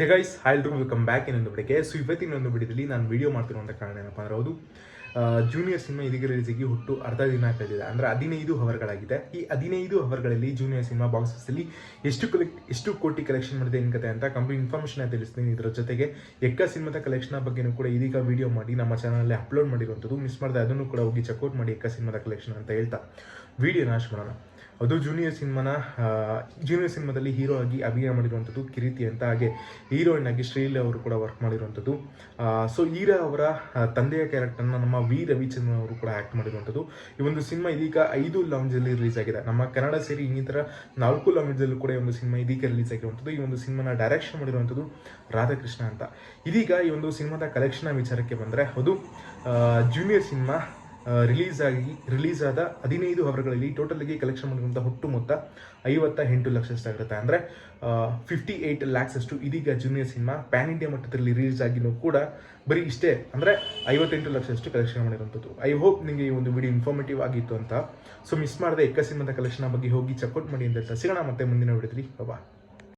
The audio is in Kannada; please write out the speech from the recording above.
ಹೇ ಗೈಸ್, ಹಾಯ್ ಎಲ್ರಿಗೂ ವೆಲ್ಕಮ್ ಬ್ಯಾಕ್ ಇನ್ನೊಂದು ಬಿಡಿಗೆ. ಸೊ ಇವತ್ತಿನ ಒಂದು ವಿಡಿಯೋದಲ್ಲಿ ನಾನು ವಿಡಿಯೋ ಮಾಡ್ತಿರುವಂಥ ಕಾರಣ ಏನಪ್ಪ ಅಂದ್ರೆ ಅದು ಜೂನಿಯರ್ ಸಿನಿಮಾ ಇದೀಗ ರಿಲೀಸಿಗೆ ಹುಟ್ಟು ಅರ್ಧ ದಿನ ಕಳೆದಿದೆ. ಅಂದರೆ 15 ಅವರ್ಗಳಾಗಿದೆ. ಈ 15 ಅವರ್ಗಳಲ್ಲಿ ಜೂನಿಯರ್ ಸಿನಿಮಾ ಬಾಕ್ಸ್ ಆಫೀಸಲ್ಲಿ ಎಷ್ಟು ಕೋಟಿ ಕಲೆಕ್ಷನ್ ಮಾಡಿದೆ ಏನ್ಕತೆ ಅಂತ ಕಂಪ್ಲೀಟ್ ಇನ್ಫಾರ್ಮೇಷನ್ ತಿಳಿಸ್ತೀನಿ. ಇದರ ಜೊತೆಗೆ ಎಕ್ಕ ಸಿನಿಮಾದ ಕಲೆಕ್ಷನ್ ಬಗ್ಗೆನೂ ಕೂಡ ಇದೀಗ ವಿಡಿಯೋ ಮಾಡಿ ನಮ್ಮ ಚಾನಲಲ್ಲಿ ಅಪ್ಲೋಡ್ ಮಾಡಿರುವಂಥದ್ದು. ಮಿಸ್ ಮಾಡಿದೆ ಅದನ್ನು ಕೂಡ ಹೋಗಿ ಚೆಕ್ಔಟ್ ಮಾಡಿ ಎಕ್ಕ ಸಿನಿಮಾದ ಕಲೆಕ್ಷನ್ ಅಂತ ಹೇಳ್ತಾ ವಿಡಿಯೋನ ಶುರು ಮಾಡೋಣ. ಅದು ಜೂನಿಯರ್ ಸಿನಿಮಾದಲ್ಲಿ ಹೀರೋ ಆಗಿ ಅಭಿನಯ ಮಾಡಿರುವಂಥದ್ದು ಕಿರೀತಿ ಅಂತ, ಹಾಗೆ ಹೀರೋಯಿನ್ ಆಗಿ ಶ್ರೀಲಿ ಅವರು ಕೂಡ ವರ್ಕ್ ಮಾಡಿರುವಂಥದ್ದು. ಸೊ ಈರಾ ಅವರ ತಂದೆಯ ಕ್ಯಾರೆಕ್ಟರ್ನ ನಮ್ಮ ವಿ ರವಿಚಂದ್ರನ್ ಅವರು ಕೂಡ ಆ್ಯಕ್ಟ್ ಮಾಡಿರುವಂಥದ್ದು. ಈ ಒಂದು ಸಿನಿಮಾ ಇದೀಗ 5 ಲಾಂಗ್ಜಲ್ಲಿ ರಿಲೀಸ್ ಆಗಿದೆ. ನಮ್ಮ ಕನ್ನಡ ಸೇರಿ ಇನ್ನಿತರ 4 ಲಾಂಗ್ಜಲ್ಲೂ ಕೂಡ ಈ ಒಂದು ಸಿನಿಮಾ ಇದೀಗ ರಿಲೀಸ್ ಆಗಿರುವಂಥದ್ದು. ಈ ಒಂದು ಸಿನಿಮಾನ ಡೈರೆಕ್ಷನ್ ಮಾಡಿರುವಂಥದ್ದು ರಾಧಾಕೃಷ್ಣ ಅಂತ. ಇದೀಗ ಈ ಒಂದು ಸಿನಿಮಾದ ಕಲೆಕ್ಷನ್ ವಿಚಾರಕ್ಕೆ ಬಂದರೆ, ಅದು ಜೂನಿಯರ್ ಸಿನಿಮಾ ರಿಲೀಸ್ ಆದ 15 ಅವರ್ಗಳಲ್ಲಿ ಟೋಟಲ್ಗೆ ಕಲೆಕ್ಷನ್ ಮಾಡಿರುವಂಥ ಒಟ್ಟು ಮೊತ್ತ 58 ಲಕ್ಷಷ್ಟಾಗಿರುತ್ತೆ. ಅಂದರೆ 58 lakhs ಅಷ್ಟು ಇದೀಗ ಜೂನಿಯರ್ ಸಿನಿಮಾ ಪ್ಯಾನ್ ಇಂಡಿಯಾ ಮಟ್ಟದಲ್ಲಿ ರಿಲೀಸ್ ಆಗಿನೂ ಕೂಡ ಬರೀ ಇಷ್ಟೇ, ಅಂದರೆ 58 ಲಕ್ಷಷ್ಟು ಕಲೆಕ್ಷನ್ ಮಾಡಿರುವಂಥದ್ದು. ಐ ಹೋಪ್ ನಿಮಗೆ ಈ ಒಂದು ವಿಡಿಯೋ ಇನ್ಫಾರ್ಮೇಟಿವ್ ಆಗಿತ್ತು ಅಂತ. ಸೊ ಮಿಸ್ ಮಾಡದೆ ಎಕ್ಕ ಸಿನಿಮಾದ ಕಲೆಕ್ಷನ್ ಬಗ್ಗೆ ಹೋಗಿ ಚೆಕ್ಔಟ್ ಮಾಡಿ ಅಂತ ಹೇಳ್ತಾ ಸಿಗೋಣ ಮತ್ತೆ ಮುಂದಿನ ವಿಡಿಯೋದಲ್ಲಿ. ಬಾಯ್.